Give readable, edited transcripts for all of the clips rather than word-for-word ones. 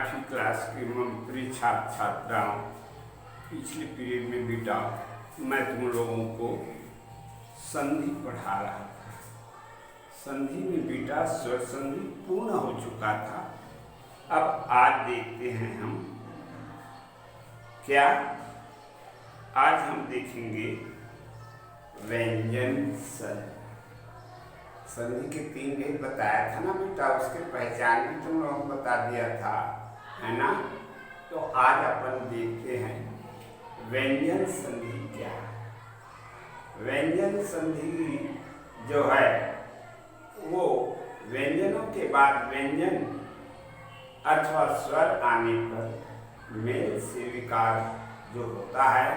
8वीं क्लास के प्रिय छात्र छात्राओं, पिछले पीरियड में बेटा मैं तुम लोगों को संधि पढ़ा रहा था। संधि में बेटा स्वर संधि पूर्ण हो चुका था। अब आज देखते हैं हम क्या, आज हम देखेंगे व्यंजन संधि। संधि के 3 भेद बताया था ना बेटा, उसके पहचान भी तुम लोगों को बता दिया था, है ना। तो आज अपन देखते हैं व्यंजन संधि क्या है। व्यंजन संधि जो है वो व्यंजनों के बाद व्यंजन अथवा स्वर आने पर मेल से विकार जो होता है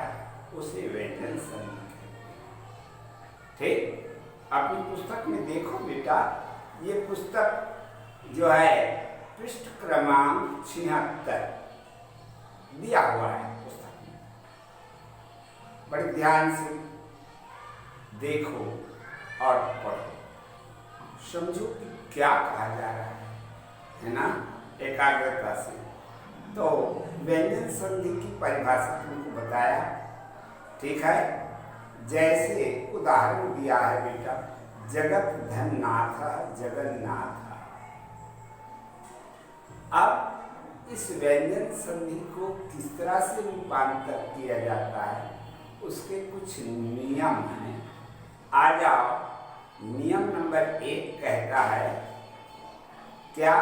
उसे व्यंजन संधि कहते हैं। ठीक, अपनी पुस्तक में देखो बेटा, ये पुस्तक जो है पृष्ठ क्रमांक 76 दिया हुआ है पुस्तक में। बड़े ध्यान से देखो और पढ़ो, समझो कि क्या कहा जा रहा है ना, एकाग्रता से। तो व्यंजन संधि की परिभाषा तुमको बताया, ठीक है। जैसे उदाहरण दिया है बेटा, जगत धननाथ जगन्नाथ। अब इस व्यंजन संधि को किस तरह से रूपांतर किया जाता है उसके कुछ नियम हैं। आ जाओ, नियम नंबर 1 कहता है क्या,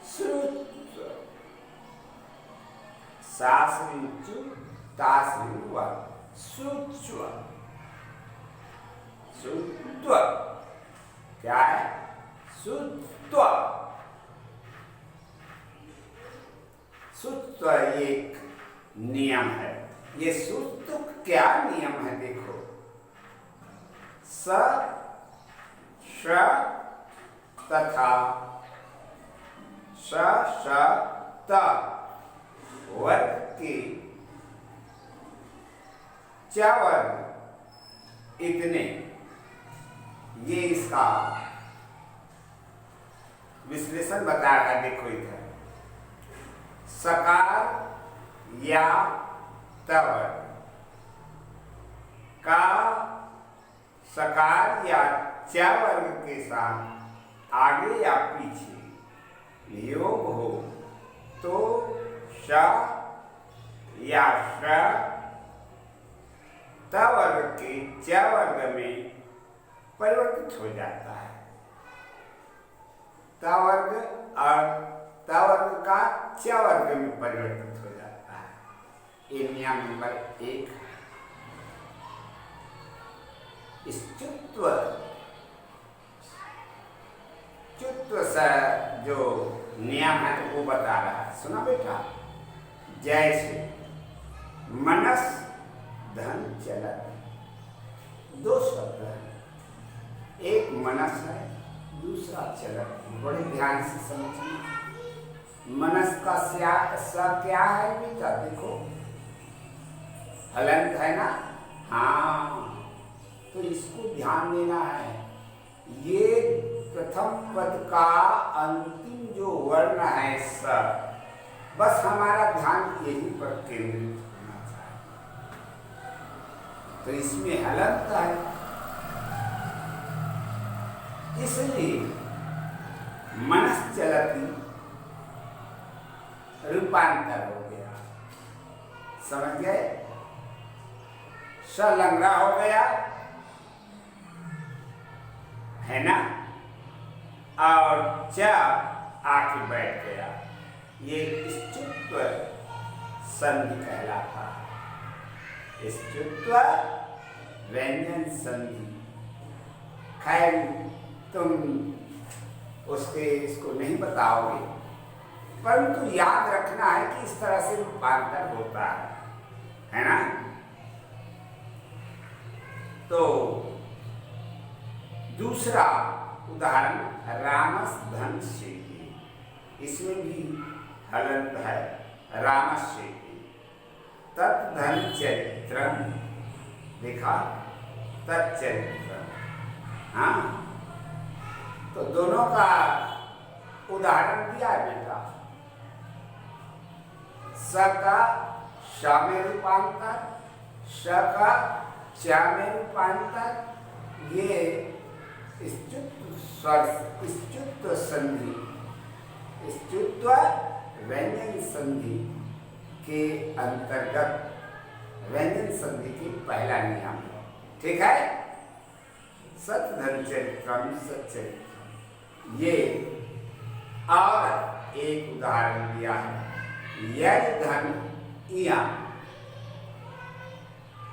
श्रुत्व सासृचु तासृव श्रुत्व। श्रुत्व क्या है? श्रुत्व। श्रुत्व एक नियम है। ये श्रुत्व क्या नियम है देखो, स श तथा श श त वर्ग के च वर्ग इतने, ये इसका विश्लेषण बता रहा है। देखो इधर सकार या त वर्ग का सकार या च वर्ग के साथ आगे या पीछे योग हो तो श या श त वर्ग के च वर्ग में परिवर्तित हो जाता है। त वर्ग और त वर्ग का च वर्ग में परिवर्तित हो जाता है। ये नियम नंबर 1 है। च्युत्व, च्युत्व से जो नियम है तो वो बता रहा है, सुना बेटा। जैसे मनस धन चलत, 2 शब्द है, एक मनस है दूसरा चलत। बड़े ध्यान से समझना। मनस का सा क्या है बेटा, देखो हलंत है ना, हाँ, तो इसको ध्यान देना है। ये प्रथम पद का अंतिम जो वर्ण है स, बस हमारा ध्यान यही पर केंद्रित होना चाहिए। तो इसमें हलंत है, इसलिए मनस चलती रूपांतर हो गया, समझ गए। स लंगड़ा हो गया है ना, और च आके बैठ गया। ये च्युत्व संधि कहलाता है। च्युत्व व्यंजन संधि। खैर तुम उसके इसको नहीं बताओगे, परंतु याद रखना है कि इस तरह से रूपांतर होता है ना। तो दूसरा उदाहरण रामस धन शेखी, इसमें भी हलंत है। रामस शेखी तत् धन चरित्र, देखा तत्चरित्र, हाँ। तो दोनों का उदाहरण दिया है बेटा। स का श में रूपांतर, श का च में रूपांतर, ये स्तुत्व संधि, स्तुत्व व्यंजन संधि के अंतर्गत व्यंजन संधि की पहला नियम, ठीक है। सत धन चरित्रम सच्चरित्रम, ये और एक उदाहरण दिया है, यदि धन इया,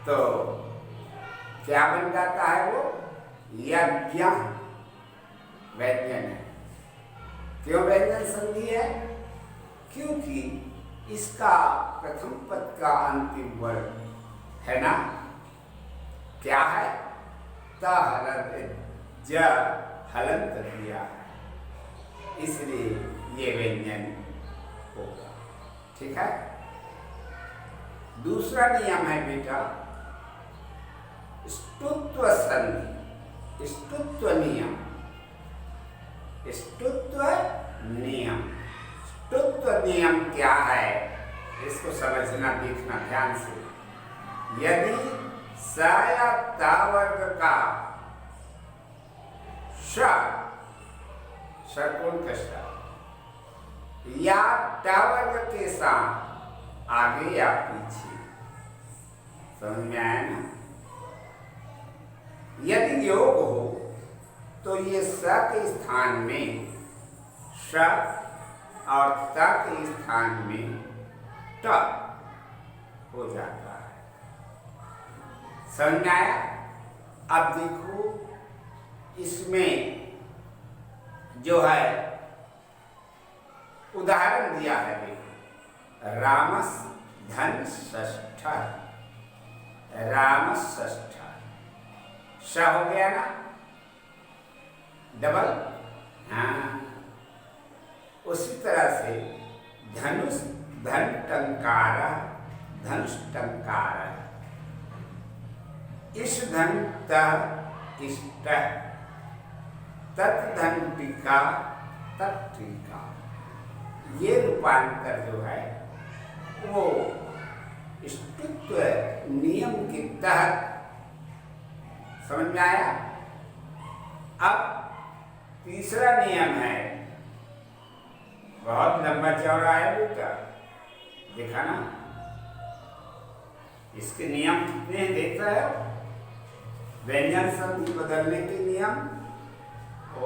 तो क्या बन जाता है वो, यज्ञ व्यंजन है। क्यों व्यंजन संधि है? क्योंकि इसका प्रथम पद का अंतिम वर्ण है ना, क्या है, त हलंत ज हलंत दिया है, इसलिए ये व्यंजन होगा, ठीक है। दूसरा नियम है बेटा स्तुत्व संधि, स्तुत्व नियम, स्तुत्व नियम। स्तुत्व नियम क्या है, इसको समझना, देखना ध्यान से। यदि स या ता वर्ग का षट्कोण कष्टा या ट वर्ग के साथ आगे या पीछे, समझ में आया ना। यदि योग हो तो ये स के स्थान में श और त के स्थान में ट हो जाता है, समझ में आया। अब देखो इसमें जो है उदाहरण दिया है, देखो रामस धन षष्ठ, रामस षष्ठ, श हो गया ना डबल, हाँ। उसी तरह से धनुष धन टंकार, धनुष टंकार, इस धन त इष्ट, तत् धन टीका तत्टीका, ये रूपांतर जो है वो स्तुत्व नियम के तहत, समझ में आया। अब तीसरा नियम है, बहुत लंबा चौड़ा है बेटा, देखा ना, इसके नियम कितने देख रहे हो, व्यंजन संधि बदलने के नियम, ओ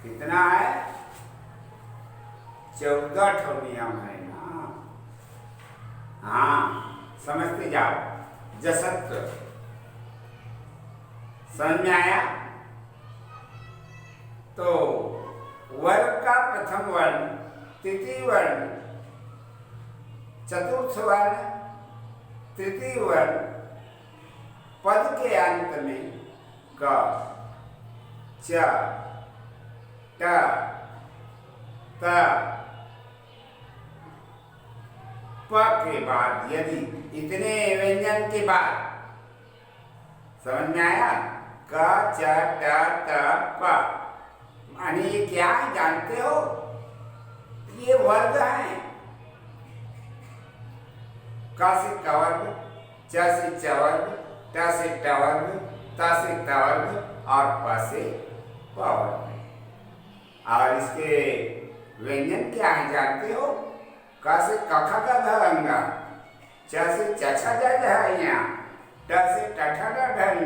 कितना है, 14 ठो नियम है ना, हाँ समझते जाओ। जसत्व, समझ में आया। तो वर्ग का प्रथम वर्ण, तृतीय वर्ण, चतुर्थ वर्ण, तृतीय वर्ण, पद के अंत में क, च, ट, त, प के बाद यदि इतने व्यंजन के बाद, समझ में आया, क, च, ट, त, प, माने ये क्या है जानते हो, ये वर्ग हैं। क से क वर्ग, च से च वर्ग, ट से ट वर्ग, त से त वर्ग और प से प वर्ग। और इसके व्यंजन क्या है जानते हो, क से क ख ग घ अंगा, च से च छ ज झ ञ, ट से ट ठ ड ढ न,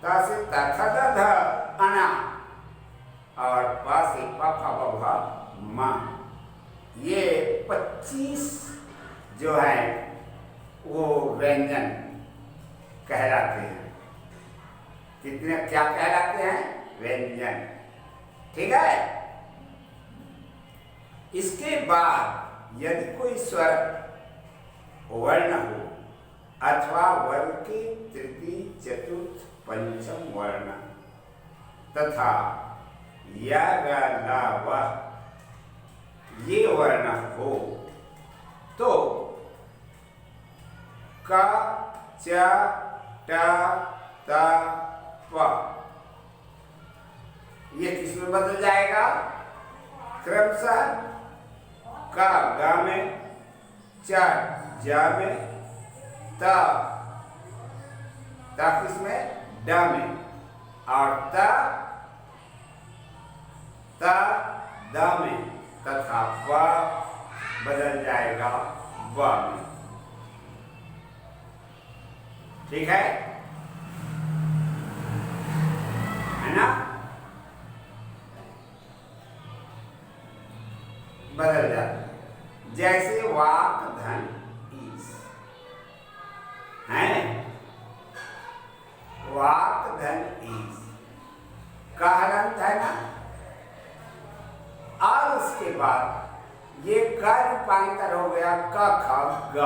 त से त थ द ध अना और प से प फ ब भ म। ये 25 जो है वो व्यंजन कहलाते हैं। कितने क्या कहलाते हैं, व्यंजन, ठीक है। इसके बाद यदि कोई स्वर वर्ण हो अथवा वर्ग के तृतीय चतुर्थ पंचम वर्ण तथा य ग ल व ये वर्ण हो तो क, च, ट, त, प ये किस में बदल जाएगा? क्रमशः का गा में, चा जा में, ता किसमें? डा में, और ता दा में, तथा वा बदल जाएगा वा में। ठीक है ना? बदल जाता है। जैसे वाक धन ईस है, वाक धन ईस का हलंत है ना, और उसके बाद ये का रूपांतर हो गया क ख ग।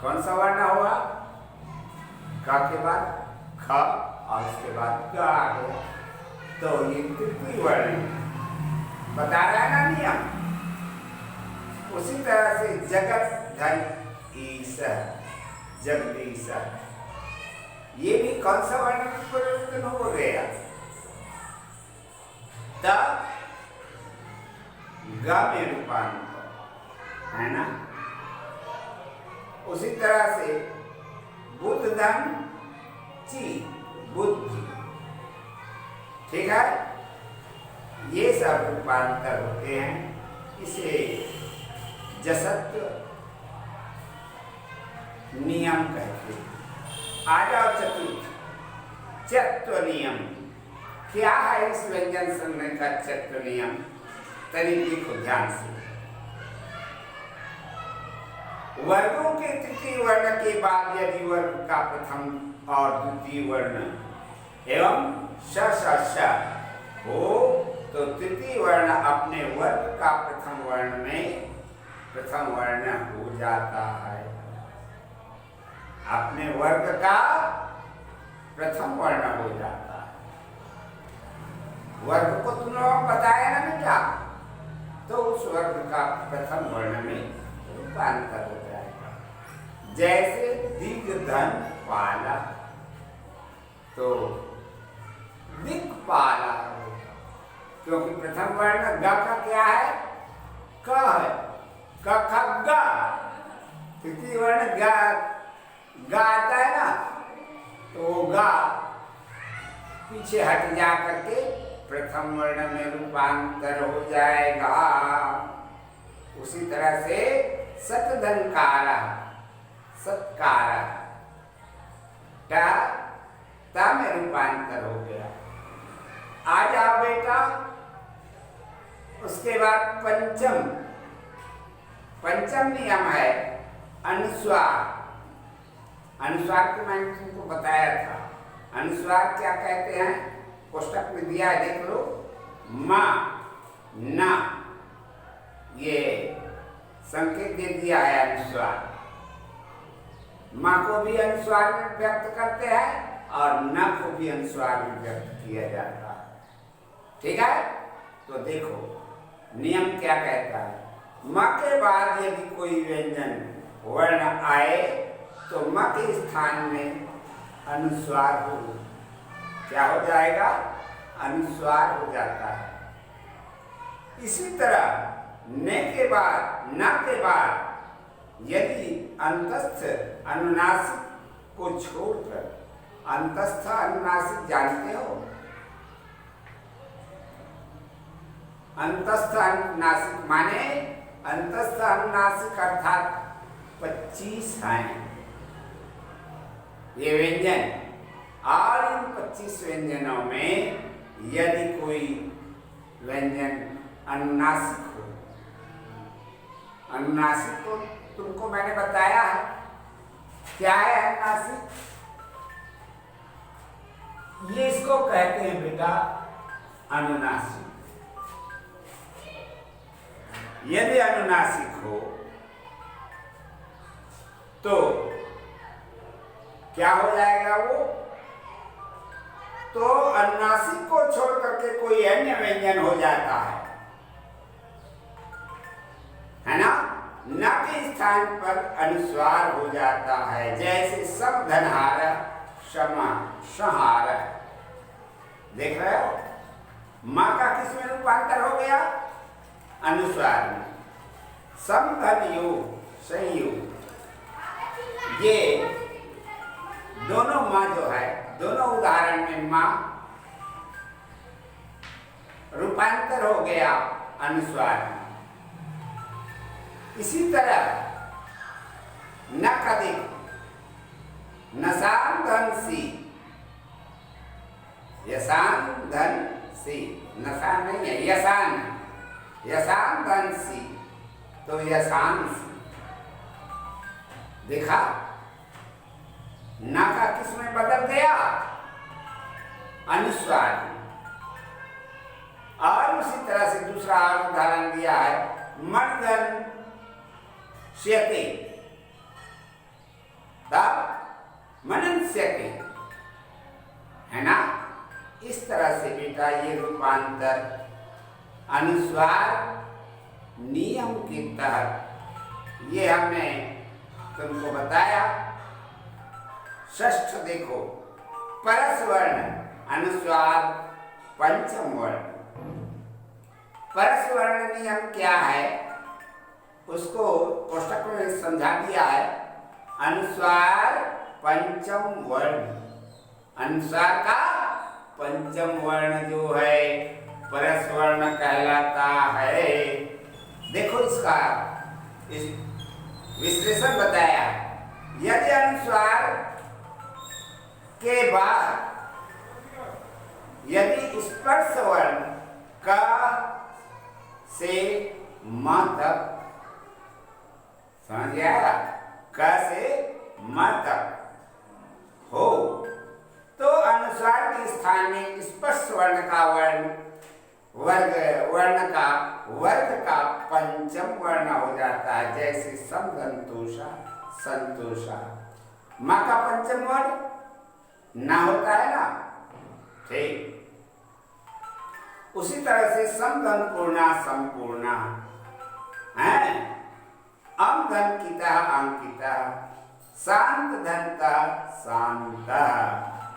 कौन सा वर्ण हुआ? क के बाद ख और उसके बाद ग आ गया, तो ये तृतीय वर्ण बता रहा है ना नियम। उसी तरह से जगत धन ईश, जगदीश, ये भी कौन सा वर्ण परिवर्तन हो गया? तब ग में रूपांतर है ना। उसी तरह से बुद्ध धन ची, बुद्धि। ठीक है, ये सब रूपांतर होते हैं। इसे जसत्व नियम कहते हैं। आ जाओ चतुर्थ, चत्व नियम। क्या है इस व्यंजन संघ का चत्व नियम? तनी देखो ध्यान से। वर्गों के तृतीय वर्ण के बाद यदि वर्ग का प्रथम और द्वितीय वर्ण एवं श हो तो तृतीय वर्ण अपने वर्ग का प्रथम वर्ण में प्रथम वर्ण हो जाता है। अपने वर्ग का प्रथम वर्ण हो जाता है। वर्ग को तुम लोग बताया ना बेटा, तो उस वर्ग का प्रथम वर्ण में रूपांतर हो जाएगा। जैसे दिग्धन पाला, तो दिक्पाला, क्योंकि प्रथम वर्ण ग का क्या है? क है, क ख ग। तृतीय वर्ण ग आता है ना, तो वो ग पीछे हट जा करके प्रथम वर्ण में रूपांतर हो जाएगा। उसी तरह से सतधनकार, सत्कार, टा में रूपांतर हो गया। आ जाओ बेटा, उसके बाद पंचम नियम है अनुस्वार। अनुस्वार को मैंने तुमको बताया था। अनुस्वार क्या कहते हैं? पुस्तक में दिया है, देख लो। मा, ना, ये संकेत दे दिया है अनुस्वार। माँ को भी अनुस्वार में व्यक्त करते हैं और न को भी अनुस्वार में व्यक्त किया जाता है। ठीक है, तो देखो नियम क्या कहता है। म के बाद यदि कोई व्यंजन वर्ण आए तो म के स्थान में अनुस्वार हो, क्या हो जाएगा? अनुस्वार हो जाता है। इसी तरह न के बाद यदि अंतस्थ अनुनासिक को छोड़कर, अंतस्थ अनुनासिक जानते हो? अंतस्थ अनुनासिक माने अंतस्थ अनुनासिक अर्थात 25 हैं ये व्यंजन, और इन 25 व्यंजनों में यदि कोई व्यंजन अनुनासिक हो, अनुनासिक तो तुमको मैंने बताया है। क्या है अनुनासिक? ये इसको कहते हैं बेटा अनुनासिक। यदि अनुनासिक हो तो क्या हो जाएगा वो? तो अनुनासिक को छोड़ करके कोई अन्य व्यंजन हो जाता है ना। न के स्थान पर अनुस्वार हो जाता है। जैसे समधनहार, क्षमा, संहार, देख रहे हो, माँ का किस में रूपांतर हो गया? अनुस्वार में। सम धन योग संयोग, ये दोनों माँ जो है, दोनों उदाहरण में माँ रूपांतर हो गया अनुस्वार में। इसी तरह न कदिक नसान धन सी, यसान धन सी, नसान नहीं है, यसान, यसान धन सी, तो यसान सी। देखा, ना का किस में बदल गया? अनुस्वार में। और उसी तरह से दूसरा उदाहरण दिया है, मर्दन श्यते, तब मनन्स्यते, है ना? इस तरह से बेटा ये रूपांतर अनुस्वार नियम के तहत ये हमने तुमको बताया। षष्ठ देखो, परस वर्ण अनुस्वार पंचम वर्ण। परस वर्ण नियम क्या है उसको पुस्तक में समझा दिया है। अनुस्वार पंचम वर्ण, अनुस्वार का पंचम वर्ण जो है परस वर्ण कहलाता है। देखो इसका विश्लेषण बताया। यदि अनुस्वार के बाद यदि स्पर्श वर्ण का से म तक, समझ आया, क से म तक हो तो अनुस्वार के स्थान में स्पर्श वर्ण का वर्ग का पंचम वर्ण हो जाता है। जैसे समदंतोषा, संतोषा, माँ का पंचम वर्ण ना होता है ना, ठीक। उसी तरह से समधन पूर्णा संपूर्णा है, अम धन किता अंकिता, शांत धनता शांता,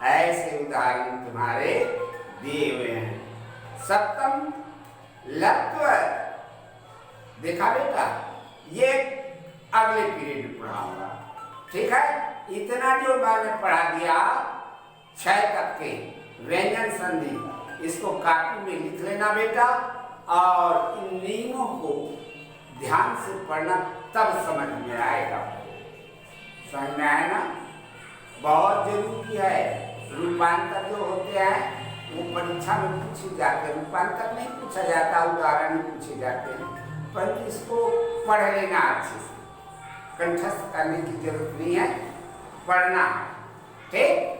ऐसे उदाहरण तुम्हारे दिए हुए हैं। सप्तम लत्व, देखा बेटा, ये अगले पीरियड में पढ़ाऊंगा, ठीक है। इतना जो मैंने पढ़ा दिया 6 तक के व्यंजन संधि, इसको कॉपी में लिख लेना बेटा, और इन नियमों को ध्यान से पढ़ना, तब समझ में आएगा। समझ में आया ना? बहुत जरूरी है। रूपांतर जो होते हैं वो परीक्षा में पूछे जाते हैं। रूपांतर नहीं पूछा जाता, उदाहरण पूछे जाते हैं, पर इसको पढ़ लेना अच्छे से, कंठस्थ करने की जरूरत नहीं है, पढ़ना, ठीक।